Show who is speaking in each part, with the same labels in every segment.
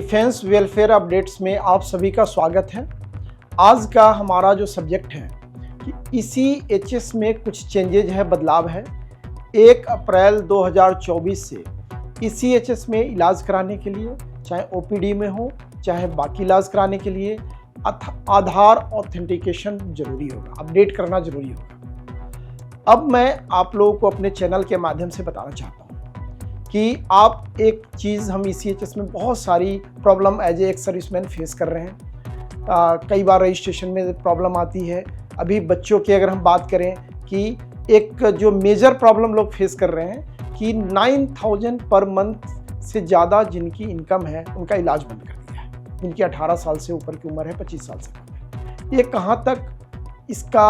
Speaker 1: Defence welfare updates में आप सभी का स्वागत है। आज का हमारा जो सब्जेक्ट है कि ECHS में कुछ चेंजेज है, बदलाव है। 1 अप्रैल 2024 से ECHS में इलाज कराने के लिए, चाहे OPD में हो चाहे बाकी इलाज कराने के लिए, आधार ऑथेंटिकेशन जरूरी होगा, अपडेट करना जरूरी होगा। अब मैं आप लोगों को अपने चैनल के माध्यम से बताना चाहता हूँ कि आप एक चीज़, हम ECHS में बहुत सारी problem as a ex serviceman face कर रहे हैं। कई बार रजिस्ट्रेशन में प्रॉब्लम आती है। अभी बच्चों की अगर हम बात करें कि एक जो मेजर प्रॉब्लम लोग फेस कर रहे हैं कि 9,000 पर मंथ से ज़्यादा जिनकी इनकम है उनका इलाज बंद कर दिया है। जिनकी 18 साल से ऊपर की उम्र है, 25 साल से कम है। ये कहाँ तक इसका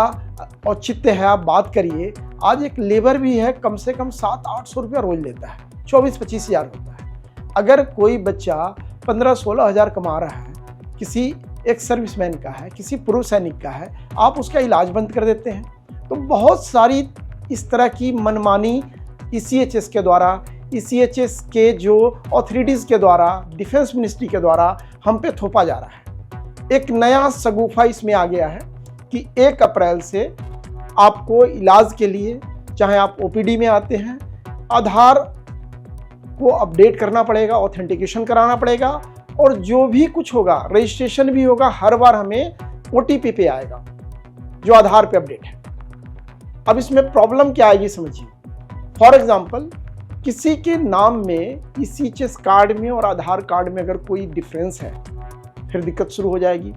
Speaker 1: औचित्य है, आप बात करिए। आज एक लेबर भी है, कम से कम 700-800 रुपया रोज लेता है, 24-25 हज़ार होता है। अगर कोई बच्चा 15-16 हज़ार कमा रहा है, किसी एक सर्विसमैन का है, किसी पूर्व सैनिक का है, आप उसका इलाज बंद कर देते हैं। तो बहुत सारी इस तरह की मनमानी ECHS के द्वारा, ECHS के जो अथॉरिटीज़ के द्वारा, डिफेंस मिनिस्ट्री के द्वारा हम पे थोपा जा रहा है। एक नया शगुफा इसमें आ गया है कि 1 अप्रैल से आपको इलाज के लिए, चाहे आप OPD में आते हैं, आधार को अपडेट करना पड़ेगा, ऑथेंटिकेशन कराना पड़ेगा, और जो भी कुछ होगा, रजिस्ट्रेशन भी होगा, हर बार हमें OTP पे आएगा जो आधार पे अपडेट है। अब इसमें प्रॉब्लम क्या आएगी समझिए। फॉर एग्जांपल, किसी के नाम में ECHS कार्ड में और आधार कार्ड में अगर कोई डिफरेंस है, फिर दिक्कत शुरू हो जाएगी।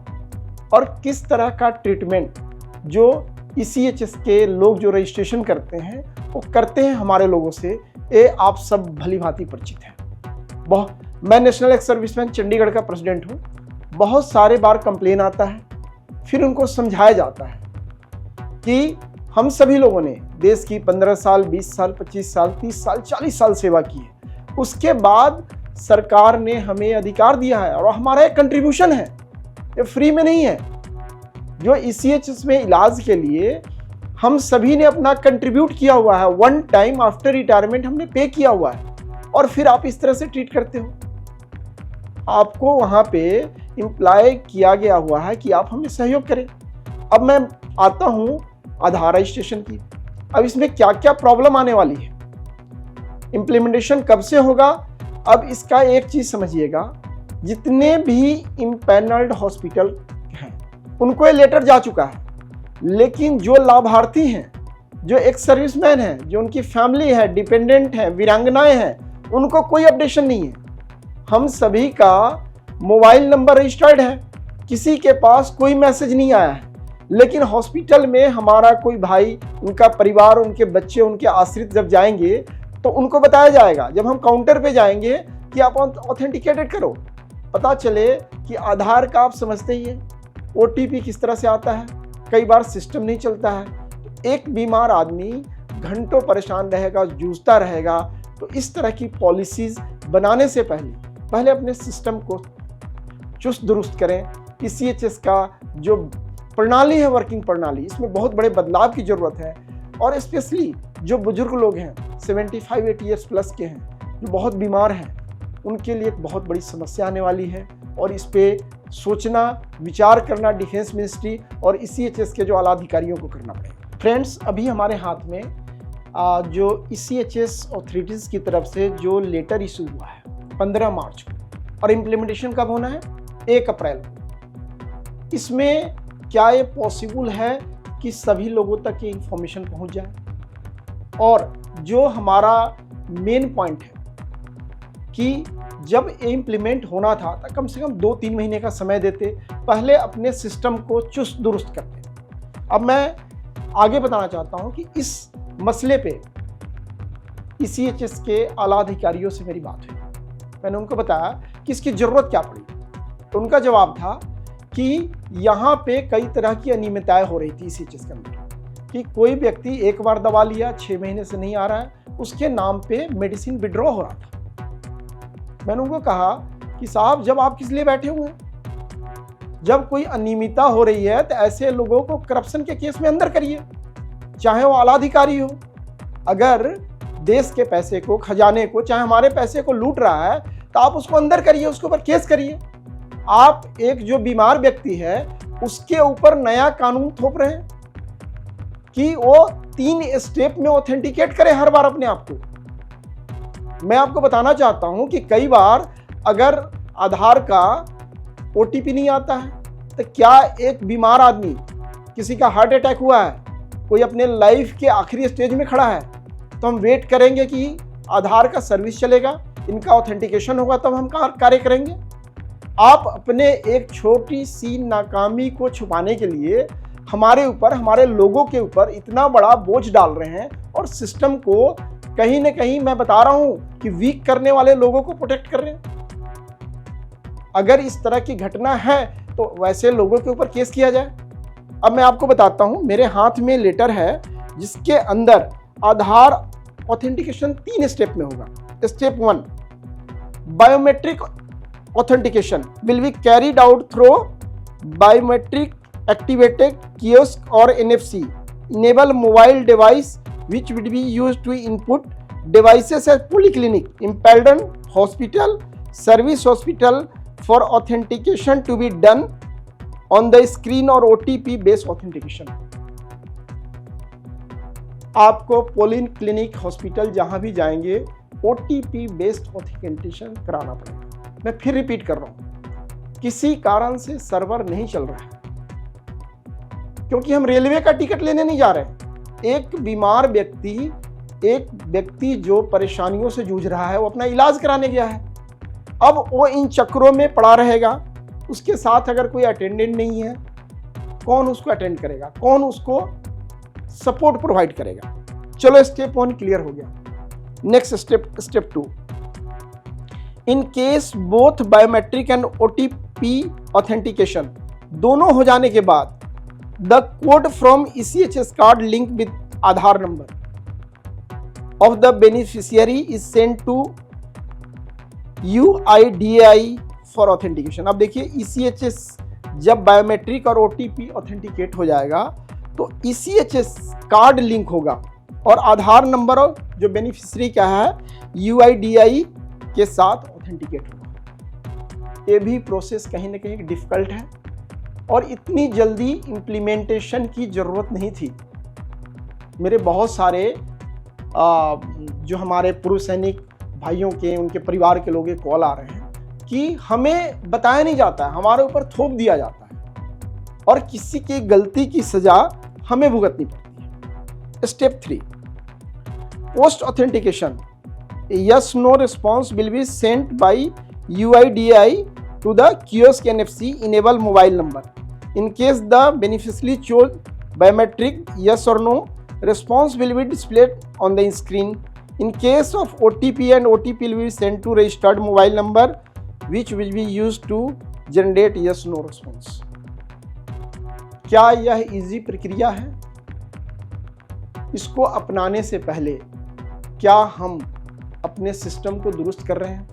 Speaker 1: और किस तरह का ट्रीटमेंट जो ECHS के लोग जो रजिस्ट्रेशन करते हैं वो करते हैं हमारे लोगों से, ये आप सब भली भांति परिचित हैं। मैं नेशनल एक्स सर्विसमैन चंडीगढ़ का प्रेसिडेंट हूँ। बहुत सारे बार कंप्लेन आता है, फिर उनको समझाया जाता है कि हम सभी लोगों ने देश की 15 साल, 20 साल, 25 साल, 30 साल, 40 साल सेवा की है। उसके बाद सरकार ने हमें अधिकार दिया है और हमारा एक कंट्रीब्यूशन है, ये फ्री में नहीं है। जो ECHS में इलाज के लिए हम सभी ने अपना कंट्रीब्यूट किया हुआ है, वन टाइम आफ्टर रिटायरमेंट हमने पे किया हुआ है, और फिर आप इस तरह से ट्रीट करते हो। आपको वहां पे इम्प्लॉय किया गया हुआ है कि आप हमें सहयोग करें। अब मैं आता हूं आधार रजिस्ट्रेशन की। अब इसमें क्या क्या प्रॉब्लम आने वाली है, इंप्लीमेंटेशन कब से होगा। अब इसका एक चीज समझिएगा, जितने भी इम्पैनल्ड हॉस्पिटल हैं उनको ये लेटर जा चुका है, लेकिन जो लाभार्थी हैं, जो एक सर्विसमैन हैं, जो उनकी फैमिली है, डिपेंडेंट हैं, वीरांगनाएं हैं, उनको कोई अपडेशन नहीं है। हम सभी का मोबाइल नंबर रजिस्टर्ड है, किसी के पास कोई मैसेज नहीं आया है, लेकिन हॉस्पिटल में हमारा कोई भाई, उनका परिवार, उनके बच्चे, उनके आश्रित जब जाएंगे तो उनको बताया जाएगा, जब हम काउंटर पे जाएंगे, कि आप ऑथेंटिकेटेड करो। पता चले कि आधार का आप समझते ही है, OTP किस तरह से आता है, कई बार सिस्टम नहीं चलता है। एक बीमार आदमी घंटों परेशान रहेगा, जूझता रहेगा। तो इस तरह की पॉलिसीज बनाने से पहले अपने सिस्टम को चुस्त दुरुस्त करें। ECHS का जो प्रणाली है, वर्किंग प्रणाली, इसमें बहुत बड़े बदलाव की जरूरत है। और स्पेशली जो बुजुर्ग लोग हैं, 75-80 ईयर्स प्लस के हैं, जो बहुत बीमार हैं, उनके लिए एक बहुत बड़ी समस्या आने वाली है। और इस पे सोचना, विचार करना डिफेंस मिनिस्ट्री और ECHS के जो आला अधिकारियों को करना पड़ेगा। फ्रेंड्स, अभी हमारे हाथ में जो ECHS अथॉरिटीज़ की तरफ से जो लेटर इशू हुआ है 15 मार्च को, और इम्प्लीमेंटेशन कब होना है, 1 अप्रैल को। इसमें क्या ये पॉसिबल है कि सभी लोगों तक ये इंफॉर्मेशन पहुंच जाए। और जो हमारा मेन पॉइंट है कि जब ये इम्प्लीमेंट होना था तो कम से कम 2-3 महीने का समय देते, पहले अपने सिस्टम को चुस्त दुरुस्त करते। अब मैं आगे बताना चाहता हूं कि इस मसले पे ECHS के आला अधिकारियों से मेरी बात हुई। मैंने उनको बताया कि इसकी ज़रूरत क्या पड़ी, तो उनका जवाब था कि यहाँ पे कई तरह की अनियमितताएं हो रही थी ECHS के अंदर, कि कोई व्यक्ति एक बार दवा लिया, 6 महीने से नहीं आ रहा है, उसके नाम पे मेडिसिन विड्रॉ हो रहा था। मैंने उनको कहा कि साहब, जब आप किस लिए बैठे हुए हैं, जब कोई अनियमितता हो रही है तो ऐसे लोगों को करप्शन के केस में अंदर करिए, चाहे वो आला अधिकारी हो। अगर देश के पैसे को, खजाने को, चाहे हमारे पैसे को लूट रहा है, तो आप उसको अंदर करिए, उसके ऊपर केस करिए। आप एक जो बीमार व्यक्ति है उसके ऊपर नया कानून थोप रहे हैं कि वो 3 स्टेप में ऑथेंटिकेट करे हर बार अपने आप को। मैं आपको बताना चाहता हूं कि कई बार अगर आधार का OTP नहीं आता है तो क्या एक बीमार आदमी, किसी का हार्ट अटैक हुआ है, कोई अपने लाइफ के आखिरी स्टेज में खड़ा है, तो हम वेट करेंगे कि आधार का सर्विस चलेगा, इनका ऑथेंटिकेशन होगा तब हम कार्य करेंगे? आप अपने एक छोटी सी नाकामी को छुपाने के लिए हमारे ऊपर, हमारे लोगों के ऊपर इतना बड़ा बोझ डाल रहे हैं और सिस्टम को कहीं ना कहीं मैं बता रहा हूं कि वीक करने वाले लोगों को प्रोटेक्ट कर रहे हैं। अगर इस तरह की घटना है तो वैसे लोगों के ऊपर केस किया जाए। अब मैं आपको बताता हूं, मेरे हाथ में लेटर है जिसके अंदर आधार ऑथेंटिकेशन 3 स्टेप में होगा। Step 1, biometric authentication will be carried out through biometric activated kiosk or NFC enable mobile device which would be used to input devices at polyclinic, impedant hospital, service hospital for authentication to be done on the screen or OTP based authentication। आपको pollen clinic hospital जहां भी जाएंगे OTP based authentication कराना पड़ेगा। मैं फिर repeat कर रहा हूं, किसी कारण से सर्वर नहीं चल रहा है क्योंकि हम रेलवे का टिकट लेने नहीं जा रहे। एक बीमार व्यक्ति, एक व्यक्ति जो परेशानियों से जूझ रहा है, वो अपना इलाज कराने गया है। अब वो इन चक्रों में पड़ा रहेगा। उसके साथ अगर कोई अटेंडेंट नहीं है, कौन उसको अटेंड करेगा, कौन उसको सपोर्ट प्रोवाइड करेगा? चलो स्टेप 1 क्लियर हो गया। Next step 2, in case both biometric and OTP authentication दोनों हो जाने के बाद the code from ECHS card linked with Aadhaar number of the beneficiary is sent to UIDAI for authentication। अब देखिए ECHS जब बायोमेट्रिक और OTP ऑथेंटिकेट हो जाएगा तो ECHS कार्ड लिंक होगा और आधार नंबर जो बेनिफिशियरी का है UIDAI के साथ ऑथेंटिकेट होगा। ये भी प्रोसेस कहीं ना कहीं डिफिकल्ट है और इतनी जल्दी इम्प्लीमेंटेशन की ज़रूरत नहीं थी। मेरे बहुत सारे जो हमारे पूर्व सैनिक भाइयों के, उनके परिवार के लोग कॉल आ रहे हैं कि हमें बताया नहीं जाता है, हमारे ऊपर थोप दिया जाता है और किसी की गलती की सज़ा हमें भुगतनी पड़ती है। Step 3, post authentication yes no response will be sent by UIDAI to the kiosk NFC enable mobile number. In case the beneficiary chose biometric, yes or no, response will be displayed on the screen. In case of OTP and OTP will be sent to registered mobile number which will be used to generate yes no response। क्या यह easy प्रक्रिया है? इसको अपनाने से पहले क्या हम अपने सिस्टम को दुरुस्त कर रहे हैं?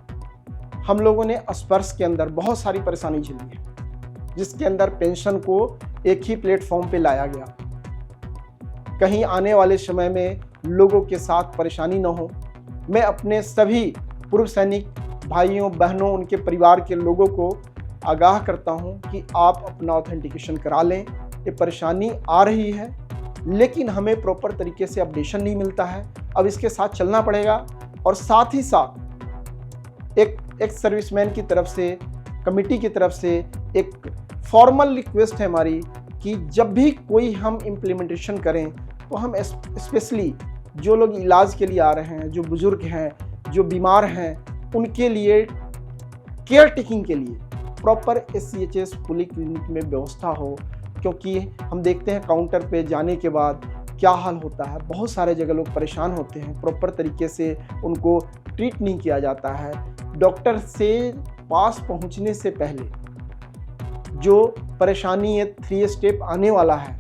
Speaker 1: हम लोगों ने स्पर्श के अंदर बहुत सारी परेशानी झेली है, जिसके अंदर पेंशन को एक ही प्लेटफॉर्म पे लाया गया। कहीं आने वाले समय में लोगों के साथ परेशानी न हो। मैं अपने सभी पूर्व सैनिक भाइयों बहनों, उनके परिवार के लोगों को आगाह करता हूं कि आप अपना ऑथेंटिकेशन करा लें। ये परेशानी आ रही है लेकिन हमें प्रॉपर तरीके से अपडेशन नहीं मिलता है। अब इसके साथ चलना पड़ेगा और साथ ही साथ एक सर्विसमैन की तरफ से, कमिटी की तरफ से एक फॉर्मल रिक्वेस्ट है हमारी कि जब भी कोई हम इम्प्लीमेंटेशन करें तो हम स्पेशली जो लोग इलाज के लिए आ रहे हैं, जो बुजुर्ग हैं, जो बीमार हैं, उनके लिए केयर टेकिंग के लिए प्रॉपर SCHS पॉलीक्लिनिक में व्यवस्था हो। क्योंकि हम देखते हैं काउंटर पे जाने के बाद क्या हाल होता है, बहुत सारे जगह लोग परेशान होते हैं, प्रॉपर तरीके से उनको ट्रीट नहीं किया जाता है। डॉक्टर से पास पहुंचने से पहले जो परेशानी ये 3 स्टेप आने वाला है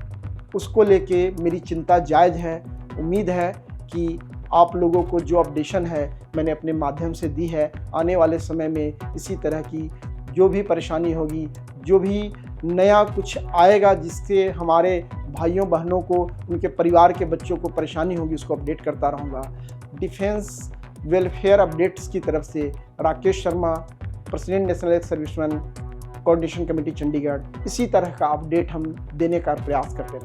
Speaker 1: उसको लेके मेरी चिंता जायज़ है। उम्मीद है कि आप लोगों को जो अपडेशन है मैंने अपने माध्यम से दी है, आने वाले समय में इसी तरह की जो भी परेशानी होगी, जो भी नया कुछ आएगा जिससे हमारे भाइयों बहनों को, उनके परिवार के बच्चों को परेशानी होगी, उसको अपडेट करता रहूँगा। डिफेंस वेलफेयर अपडेट्स की तरफ से Rakesh Sharma, president national serviceman coordination committee Chandigarh, इसी तरह का अपडेट हम देने का प्रयास करते रहें।